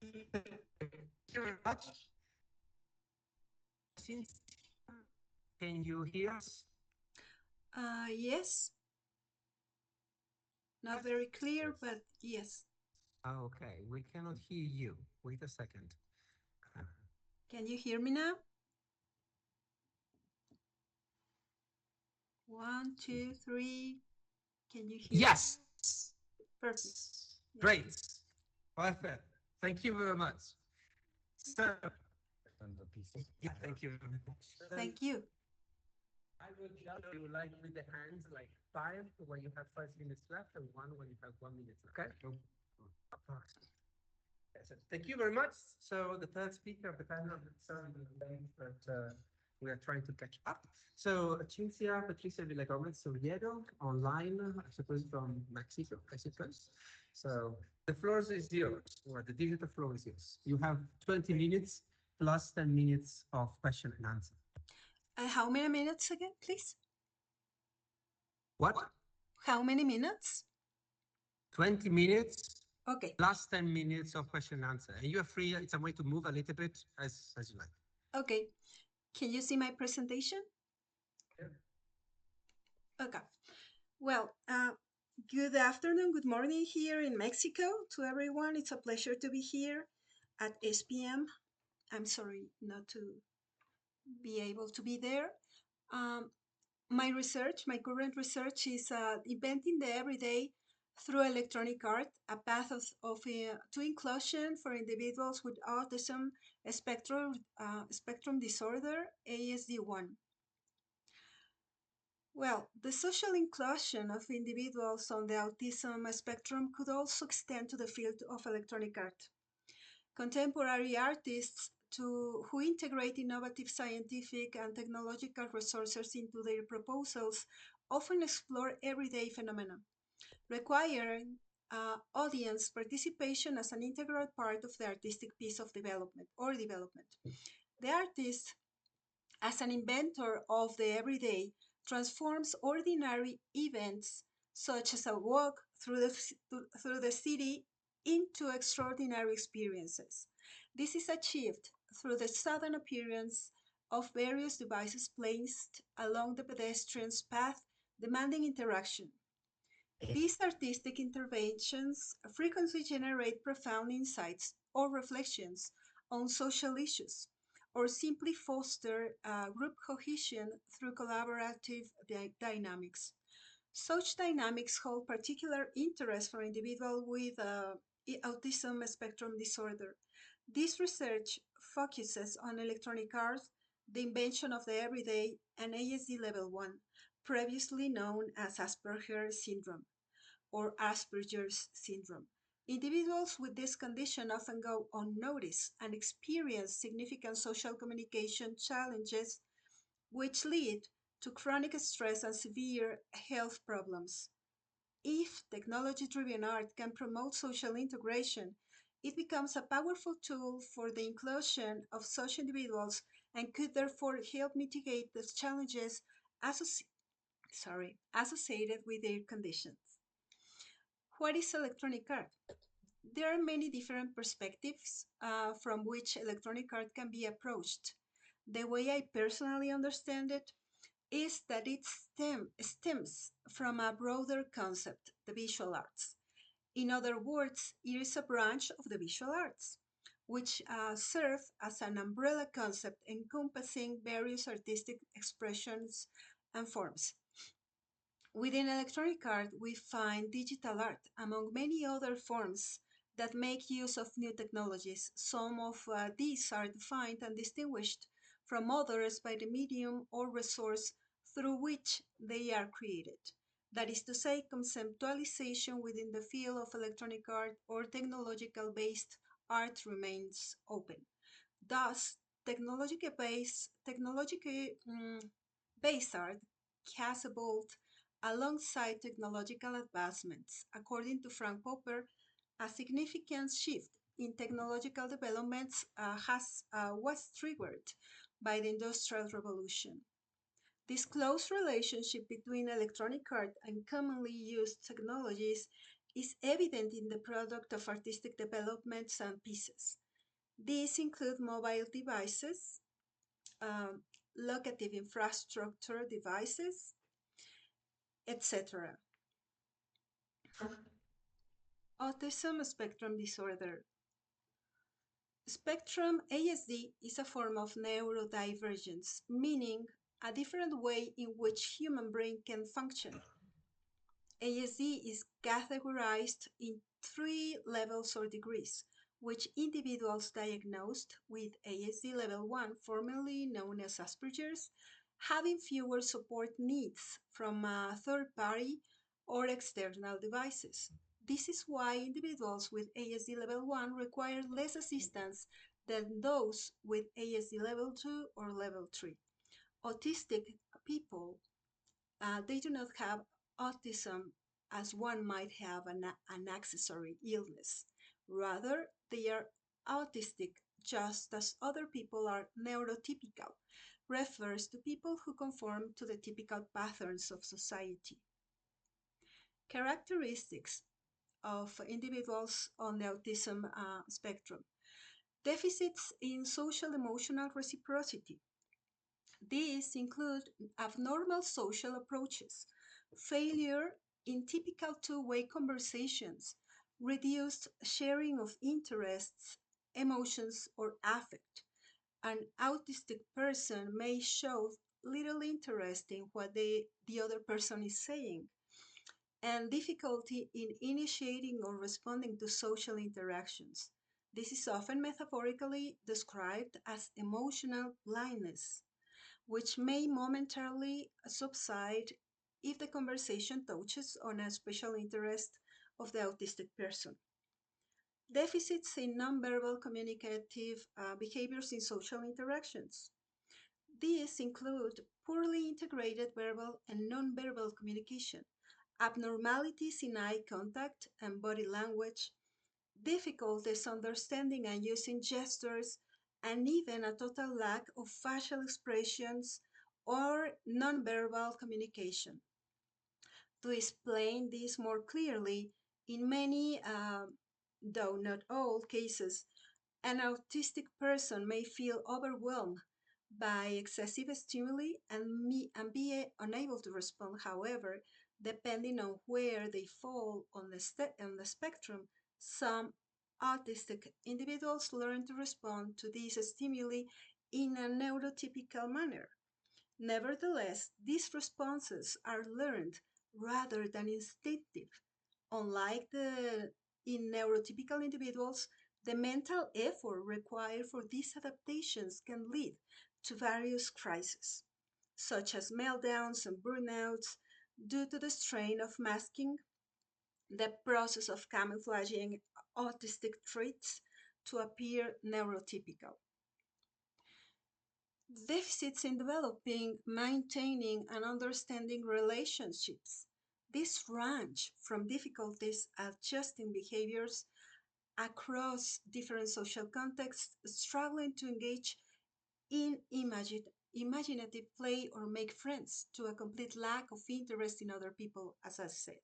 Thank you very much. Cynthia, can you hear us? Yes, not very clear, Yes. but yes. Okay, we cannot hear you. Wait a second. Can you hear me now? One, two, three. Can you hear me? Yes. Perfect. Yeah. Great. Perfect. Thank you very much. So, yeah, thank you very much. Then Thank you. I will judge you like with the hands, like 5 when you have 5 minutes left and 1 when you have 1 minute left. Okay? Approximately. Yes, thank you very much. So the third speaker of the panel is sorry late, but we are trying to catch up. So Cynthia Patricia Villagomez Oviedo, online, I suppose from Mexico, I suppose. So the floor is yours, or the digital floor is yours. You have 20 minutes plus 10 minutes of question and answer. How many minutes again, please? What? How many minutes? 20 minutes Okay. plus 10 minutes of question and answer. And you are free, it's a way to move a little bit as you like. Okay. Can you see my presentation? Okay. Well, good afternoon, good morning here in Mexico to everyone. It's a pleasure to be here at SPM. I'm sorry not to be able to be there. Um, my current research is inventing the everyday through electronic art, a path to inclusion for individuals with autism spectrum disorder, ASD1. Well, the social inclusion of individuals on the autism spectrum could also extend to the field of electronic art. Contemporary artists who integrate innovative scientific and technological resources into their proposals often explore everyday phenomena, requiring audience participation as an integral part of the artistic piece of development. The artist, as an inventor of the everyday, transforms ordinary events such as a walk through the city into extraordinary experiences. This is achieved through the sudden appearance of various devices placed along the pedestrian's path, demanding interaction. These artistic interventions frequently generate profound insights or reflections on social issues, or simply foster group cohesion through collaborative dynamics. Such dynamics hold particular interest for individuals with autism spectrum disorder. This research focuses on electronic art, the invention of the everyday, and ASD level 1, previously known as Asperger's syndrome or Asperger's syndrome. Individuals with this condition often go unnoticed and experience significant social communication challenges, which lead to chronic stress and severe health problems. If technology driven art can promote social integration, it becomes a powerful tool for the inclusion of such individuals and could therefore help mitigate the challenges associ- associated with their conditions. What is electronic art? There are many different perspectives from which electronic art can be approached. The way I personally understand it is that it stems from a broader concept, the visual arts. In other words, it is a branch of the visual arts, which serve as an umbrella concept encompassing various artistic expressions and forms. Within electronic art, we find digital art, among many other forms that make use of new technologies. Some of these are defined and distinguished from others by the medium or resource through which they are created. That is to say, conceptualization within the field of electronic art or technological based art remains open. Thus, technological based art has evolved alongside technological advancements. According to Frank Popper, a significant shift in technological developments was triggered by the Industrial Revolution. This close relationship between electronic art and commonly used technologies is evident in the product of artistic developments and pieces. These include mobile devices, um, locative infrastructure devices, etc. Autism spectrum disorder. Spectrum ASD is a form of neurodivergence, meaning a different way in which human brain can function. ASD is categorized in three levels or degrees, which individuals diagnosed with ASD level 1, formerly known as Asperger's, having fewer support needs from a third party or external devices. This is why individuals with ASD level 1 require less assistance than those with ASD level 2 or level 3. Autistic people, they do not have autism as one might have an accessory illness. Rather, they are autistic just as other people are neurotypical, refers to people who conform to the typical patterns of society. Characteristics of individuals on the autism spectrum. Deficits in social emotional reciprocity. These include abnormal social approaches, failure in typical two-way conversations, reduced sharing of interests, emotions, or affect. An autistic person may show little interest in what the other person is saying, and difficulty in initiating or responding to social interactions. This is often metaphorically described as emotional blindness, which may momentarily subside if the conversation touches on a special interest of the autistic person. Deficits in nonverbal communicative behaviors in social interactions. These include poorly integrated verbal and nonverbal communication, abnormalities in eye contact and body language, difficulties understanding and using gestures, and even a total lack of facial expressions or nonverbal communication. To explain this more clearly, in many, though not all cases, an autistic person may feel overwhelmed by excessive stimuli and be unable to respond. However, depending on where they fall on the spectrum, some autistic individuals learn to respond to these stimuli in a neurotypical manner. Nevertheless, these responses are learned rather than instinctive. Unlike in neurotypical individuals, the mental effort required for these adaptations can lead to various crises, such as meltdowns and burnouts, due to the strain of masking the process of camouflaging autistic traits to appear neurotypical. Deficits in developing, maintaining, and understanding relationships. These range from difficulties adjusting behaviors across different social contexts, struggling to engage in imaginative play or make friends, to a complete lack of interest in other people, as I said.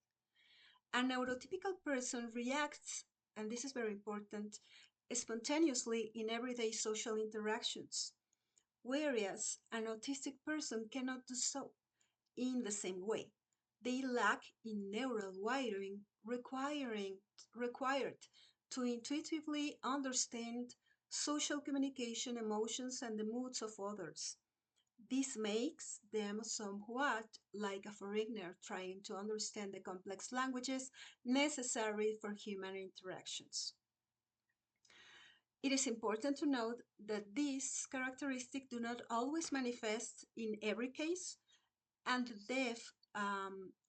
A neurotypical person reacts, and this is very important, spontaneously in everyday social interactions, whereas an autistic person cannot do so in the same way. They lack in neural wiring required to intuitively understand social communication, emotions, and the moods of others. This makes them somewhat like a foreigner trying to understand the complex languages necessary for human interactions. It is important to note that these characteristics do not always manifest in every case, and the depth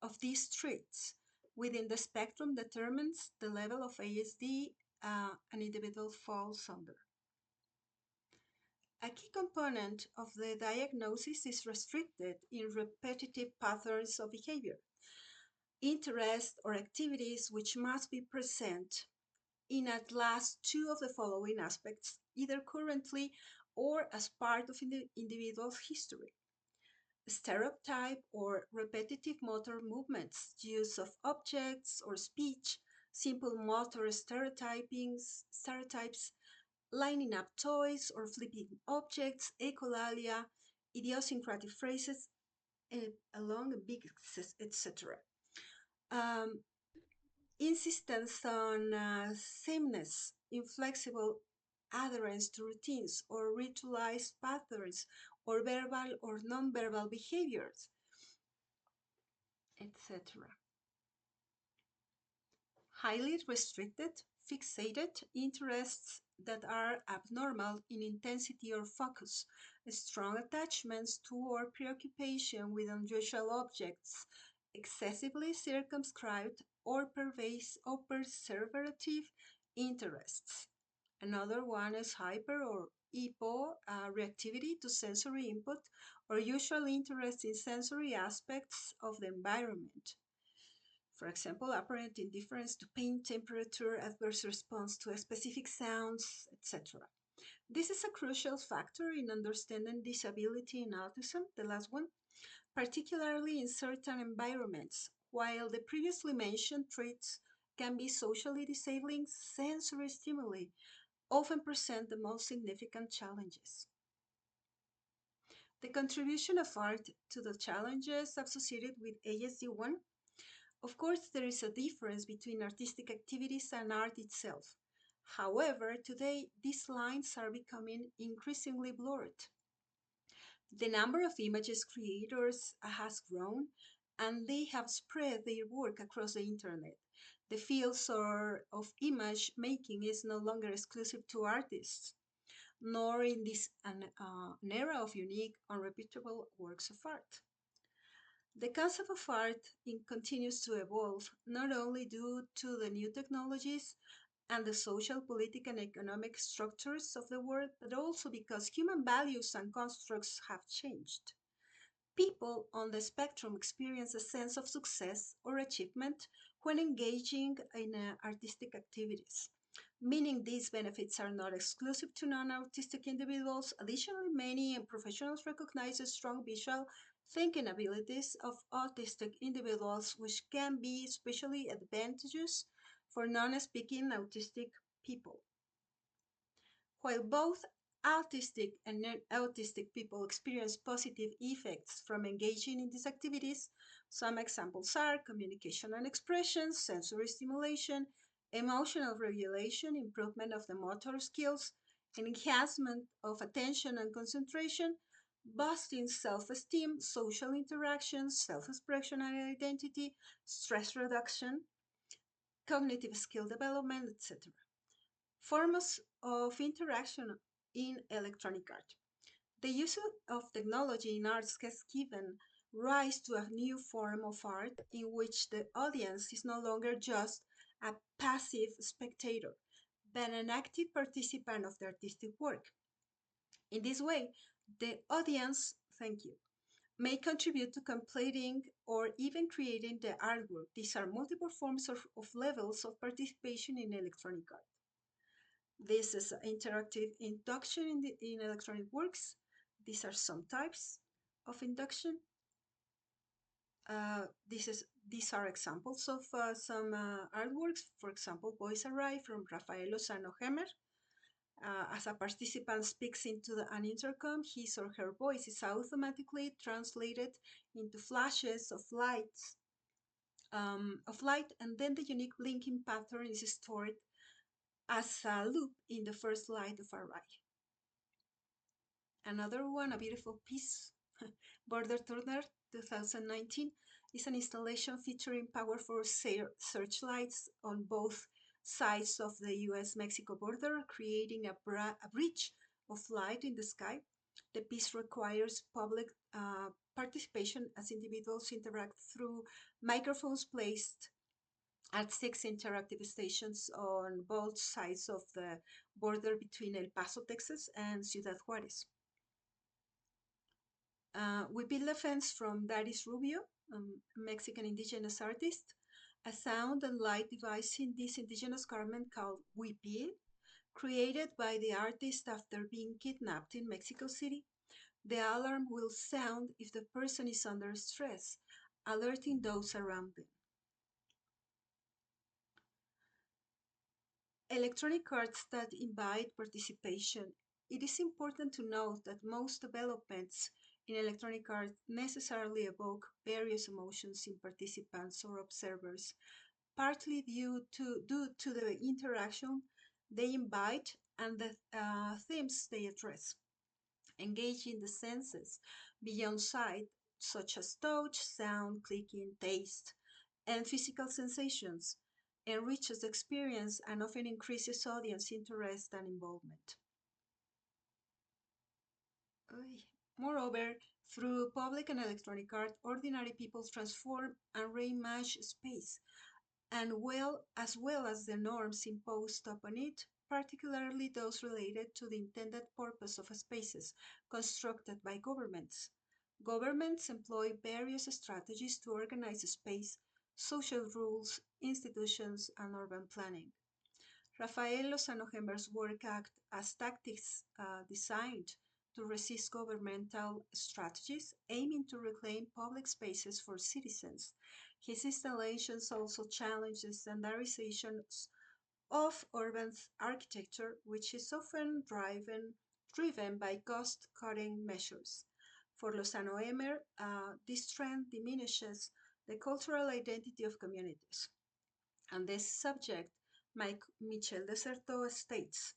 of these traits within the spectrum determines the level of ASD an individual falls under. A key component of the diagnosis is restricted in repetitive patterns of behavior, interests, or activities which must be present in at least two of the following aspects, either currently or as part of the individual's history: stereotype or repetitive motor movements, use of objects or speech, simple motor stereotypes, lining up toys or flipping objects, echolalia, idiosyncratic phrases, along a big, etc. Um, insistence on sameness, inflexible adherence to routines or ritualized patterns or verbal or non-verbal behaviors, etc. Highly restricted, fixated interests that are abnormal in intensity or focus, strong attachments to or preoccupation with unusual objects, excessively circumscribed or perseverative interests. Another one is hyper or hypo reactivity to sensory input or usual interest in sensory aspects of the environment. For example, apparent indifference to pain, temperature, adverse response to specific sounds, etc. This is a crucial factor in understanding disability in autism, the last one, particularly in certain environments. While the previously mentioned traits can be socially disabling, sensory stimuli often present the most significant challenges. The contribution of art to the challenges associated with ASD1. Of course, there is a difference between artistic activities and art itself. However, today these lines are becoming increasingly blurred. The number of images creators has grown and they have spread their work across the internet. The fields of image making is no longer exclusive to artists, nor in this an era of unique, unrepeatable works of art. The concept of art continues to evolve, not only due to the new technologies and the social, political, and economic structures of the world, but also because human values and constructs have changed. People on the spectrum experience a sense of success or achievement when engaging in artistic activities, meaning these benefits are not exclusive to non-autistic individuals. Additionally, many professionals recognize the strong visual thinking abilities of autistic individuals, which can be especially advantageous for non-speaking autistic people. While both autistic and non-autistic people experience positive effects from engaging in these activities, some examples are communication and expression, sensory stimulation, emotional regulation, improvement of the motor skills, enhancement of attention and concentration, boosting self-esteem, social interactions, self-expression and identity, stress reduction, cognitive skill development, etc. Forms of interaction in electronic art. The use of technology in arts has given rise to a new form of art in which the audience is no longer just a passive spectator, but an active participant of the artistic work. In this way, the audience, thank you, may contribute to completing or even creating the artwork. These are multiple forms of levels of participation in electronic art. This is interactive induction in electronic works. These are some types of induction. These are examples of some artworks. For example, Voice Array from Rafael Lozano Hemer. As a participant speaks into an intercom, his or her voice is automatically translated into flashes of light, and then the unique blinking pattern is stored as a loop in the first light of array. Another one, a beautiful piece, Border Turner 2019, is an installation featuring powerful searchlights on both sides of the US-Mexico border, creating a bridge of light in the sky. The piece requires public participation as individuals interact through microphones placed at 6 interactive stations on both sides of the border between El Paso, Texas and Ciudad Juarez. We built a fence from Daris Rubio, a Mexican indigenous artist, a sound and light device in this indigenous garment called Huipil, created by the artist after being kidnapped in Mexico City. The alarm will sound if the person is under stress, alerting those around them. electronic arts that invite participation. It is important to note that most developments in electronic art necessarily evoke various emotions in participants or observers, partly due to the interaction they invite and the themes they address. Engaging the senses beyond sight, such as touch, sound, clicking, taste, and physical sensations, enriches the experience and often increases audience interest and involvement. Moreover, through public and electronic art, ordinary people transform and reimagine space, and well as the norms imposed upon it, particularly those related to the intended purpose of spaces constructed by governments. Governments employ various strategies to organize space, social rules, institutions, and urban planning. Rafael Lozano Hember's work act as tactics designed to resist governmental strategies aiming to reclaim public spaces for citizens. His installations also challenge the standardizations of urban architecture, which is often driven by cost-cutting measures. For Lozano Emer, this trend diminishes the cultural identity of communities. On this subject, Michel Desertot states,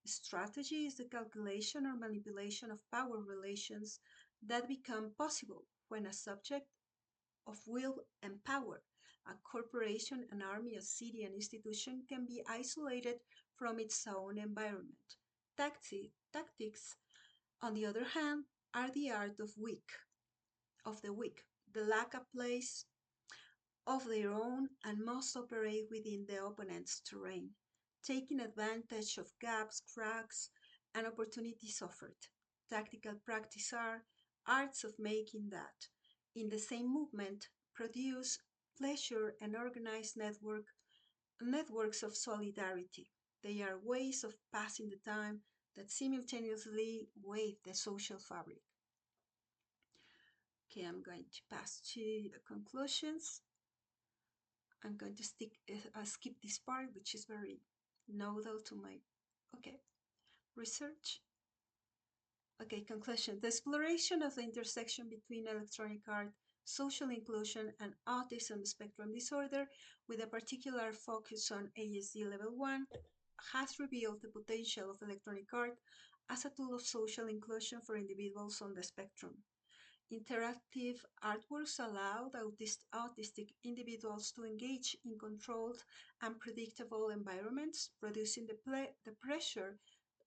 strategy is the calculation or manipulation of power relations that become possible when a subject of will and power, a corporation, an army, a city, an institution, can be isolated from its own environment. Tactics, on the other hand, are the art of the weak. They lack a place of their own and must operate within the opponent's terrain, taking advantage of gaps, cracks, and opportunities offered. Tactical practice are arts of making that, in the same movement, produce pleasure and organize networks of solidarity. They are ways of passing the time that simultaneously wave the social fabric. Okay, I'm going to pass to conclusions. I'm going to skip this part, which is very nodal to my, okay, research. Okay, conclusion. The exploration of the intersection between electronic art, social inclusion, and autism spectrum disorder, with a particular focus on ASD level 1, has revealed the potential of electronic art as a tool of social inclusion for individuals on the spectrum. Interactive artworks allowed autistic individuals to engage in controlled and predictable environments, reducing the pressure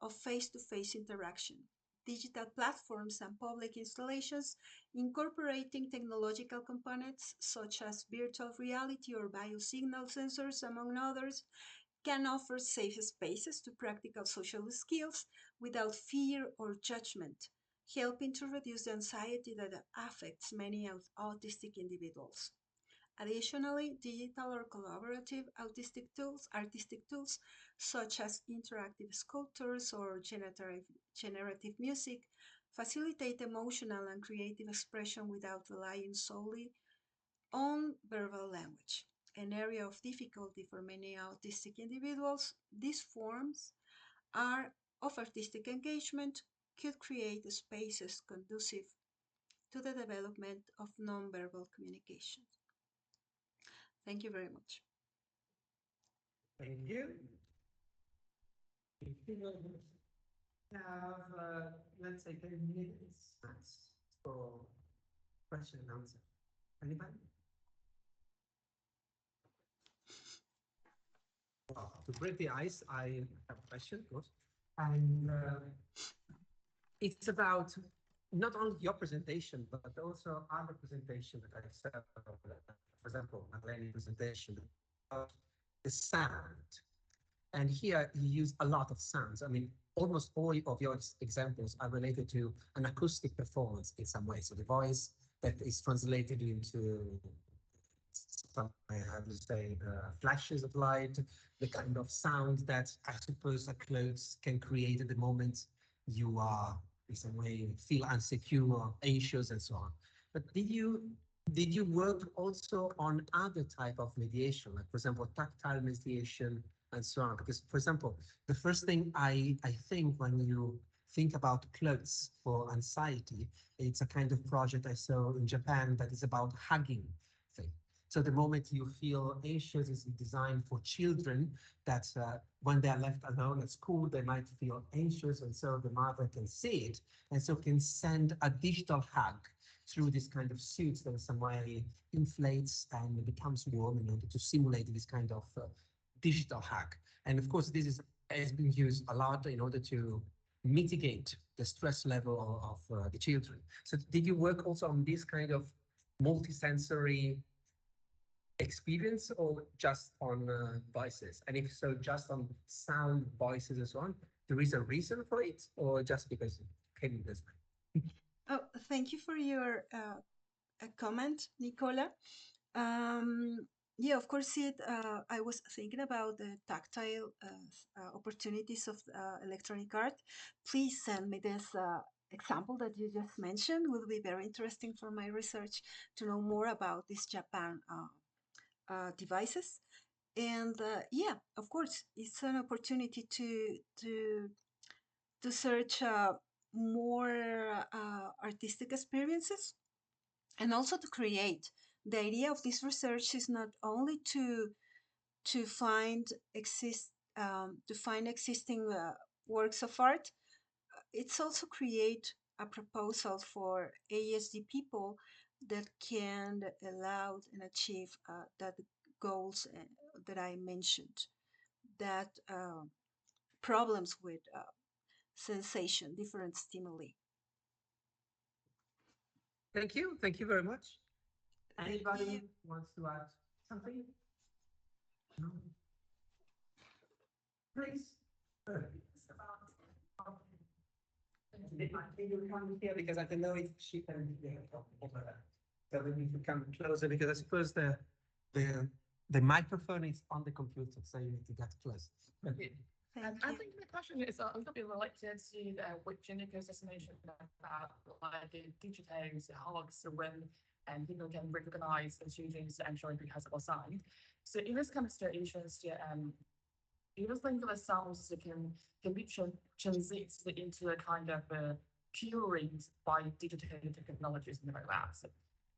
of face-to-face interaction. Digital platforms and public installations incorporating technological components such as virtual reality or biosignal sensors, among others, can offer safe spaces to practical social skills without fear or judgment, helping to reduce the anxiety that affects many autistic individuals. Additionally, digital or collaborative artistic tools such as interactive sculptures or generative music facilitate emotional and creative expression without relying solely on verbal language. An area of difficulty for many autistic individuals, these forms are of artistic engagement could create spaces conducive to the development of nonverbal communication. Thank you very much. Thank you. We have, let's say, 10 minutes for question and answer. Anybody? Well, to break the ice, I have a question, of course. And it's about not only your presentation, but also other presentation that I saw, for example, Marlene's presentation about the sound. And here you use a lot of sounds. I mean, almost all of your examples are related to an acoustic performance in some way. So the voice that is translated into some, I have to say, flashes of light, the kind of sound that I suppose a clothes can create at the moment you are in some way feel insecure, anxious, and so on. But did you work also on other type of mediation, like for example, tactile mediation, and so on. Because, for example, the first thing I think when you think about clothes for anxiety, it's a kind of project I saw in Japan that is about hugging thing. So the moment you feel anxious is designed for children that when they are left alone at school, they might feel anxious, and so the mother can see it, and so can send a digital hug through this kind of suit that in some way inflates and becomes warm in order to simulate this kind of digital hug. And of course, has been used a lot in order to mitigate the stress level of the children. So did you work also on this kind of multisensory experience, or just on voices? And if so, just on sound, voices, and so on? There is a reason for it, or just because it came this way? Oh, thank you for your comment, Nicola. Yeah, of course, I was thinking about the tactile opportunities of electronic art. Please send me this example that you just mentioned. Will be very interesting for my research to know more about these Japan devices. And yeah, of course, it's an opportunity to search more artistic experiences, and also to create. The idea of this research is not only to find existing works of art. It's also create a proposal for ASD people that can allow and achieve that goals that I mentioned, that problems with sensation, different stimuli. Thank you. Thank you very much. Thank Anybody you. wants to add something? No? Please. Can you come here, because I don't know if she can hear over that. So we need to come closer, because I suppose the microphone is on the computer, so you need to get close. Thank I you. think the question is a little bit related to what Jenica's just mentioned about like the digitized hogs when and people can recognize the students actually because of a sign. So in this kind of situations, you just think the sounds that can be transited into a kind of curing by digital technologies and like that. So,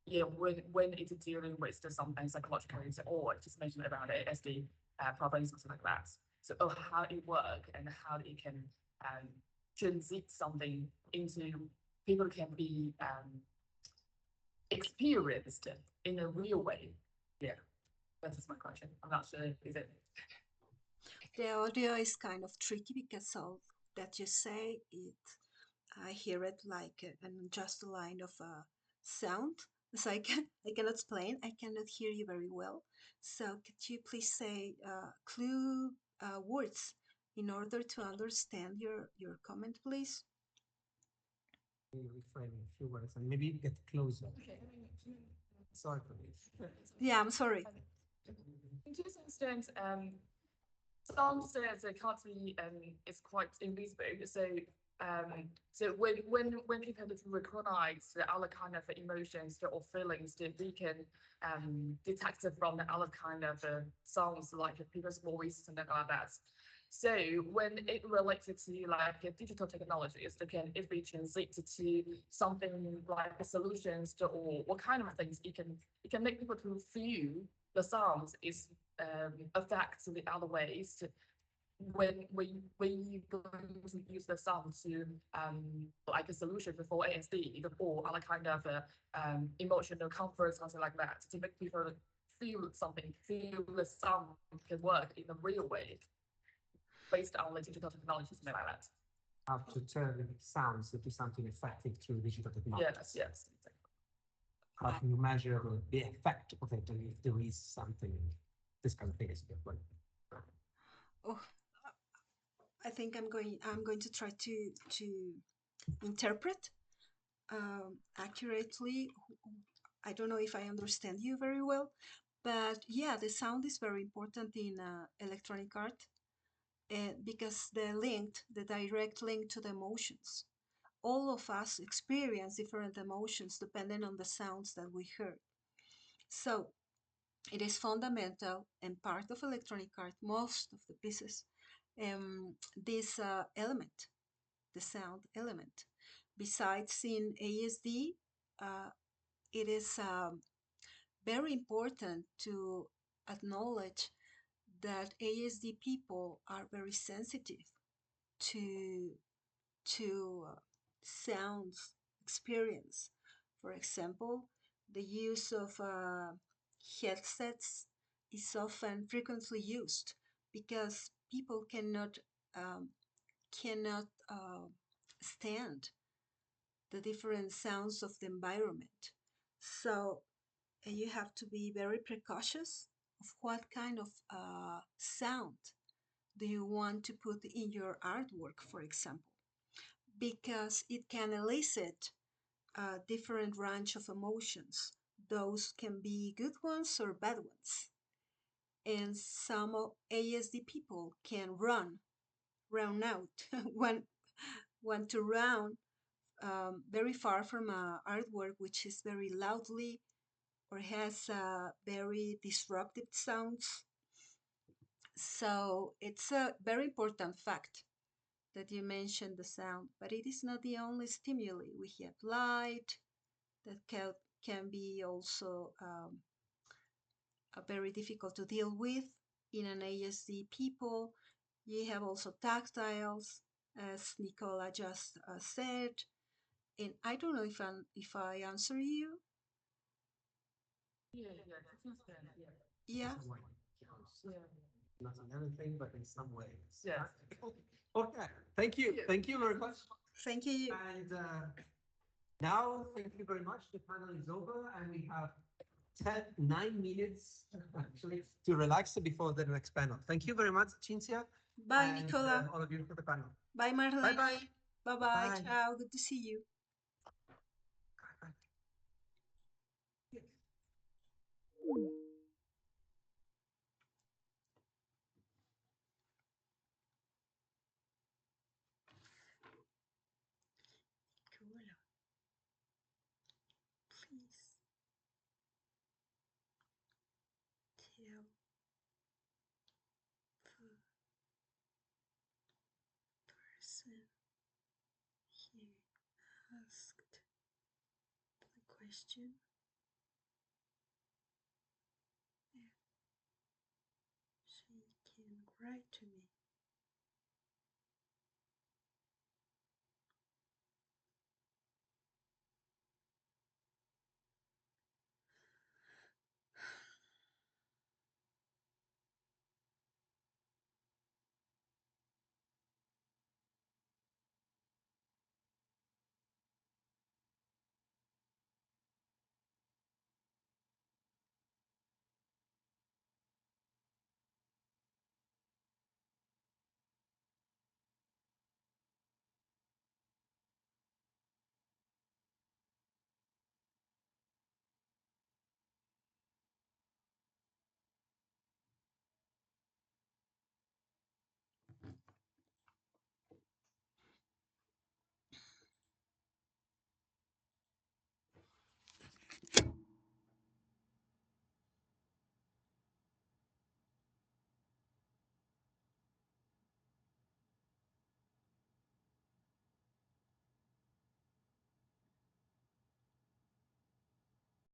yeah, when it's dealing with something psychological or just mentioned about ASD problems something like that. So how it works and how it can transit something into people can be experienced in a real way. Yeah, that's my question. I'm not sure is it. The audio is kind of tricky because of that you say it. I hear it like just a line of sound. So I cannot explain. I cannot hear you very well. So could you please say clue words in order to understand your comment, please? Reframe a few words and maybe get closer. Okay. Sorry for this. Yeah, I'm sorry. In this instance, some says the country is quite invisible. So when people recognize the other kind of emotions or feelings that they can detect it from the other kind of sounds like people's voice and like that. So when it related to like digital technologies, it be translated to something like solutions to, or what kind of things it can make people to feel the sounds is affects the other ways. When you going to use the sound to like a solution for ASD or other kind of emotional comfort, something like that, to make people feel something, feel the sound can work in a real way based on the digital technologies, something like that. How to turn sounds into something effective through digital technology. Yes. How can you measure the effect of it, and if there is something, this kind of thing is good. Oh, I think I'm going to try to interpret accurately. I don't know if I understand you very well, but yeah, the sound is very important in electronic art because the direct link to the emotions. All of us experience different emotions depending on the sounds that we heard. So it is fundamental and part of electronic art, most of the pieces, this element, the sound element. Besides, in ASD, it is very important to acknowledge that ASD people are very sensitive to sounds experience. For example, the use of headsets is often frequently used because people um, cannot stand the different sounds of the environment. So you have to be very precautious of what kind of sound do you want to put in your artwork, for example, because it can elicit a different range of emotions. Those can be good ones or bad ones. And some ASD people can run out, want to run very far from artwork which is very loudly or has very disruptive sounds. So it's a very important fact that you mentioned the sound, but it is not the only stimuli. We have light that can be also very difficult to deal with in an ASD people. You have also tactiles, as Nicola just said. And I don't know if I answer you. Yeah, yeah, to some extent, yeah. Yeah. Some way. Yeah. Not in everything, but in some ways. Yeah. Okay. Thank you. Thank you very much. Thank you. And now, thank you very much. The panel is over, and we have 9 minutes actually to relax before the next panel. Thank you very much, Cynthia. Bye, and, Nicola. all of you for the panel. Bye, Marlene. Bye-bye. Bye-bye. Bye. Ciao. Good to see you. Yes. Nicola, please tell the person he asked the question if she can write to me.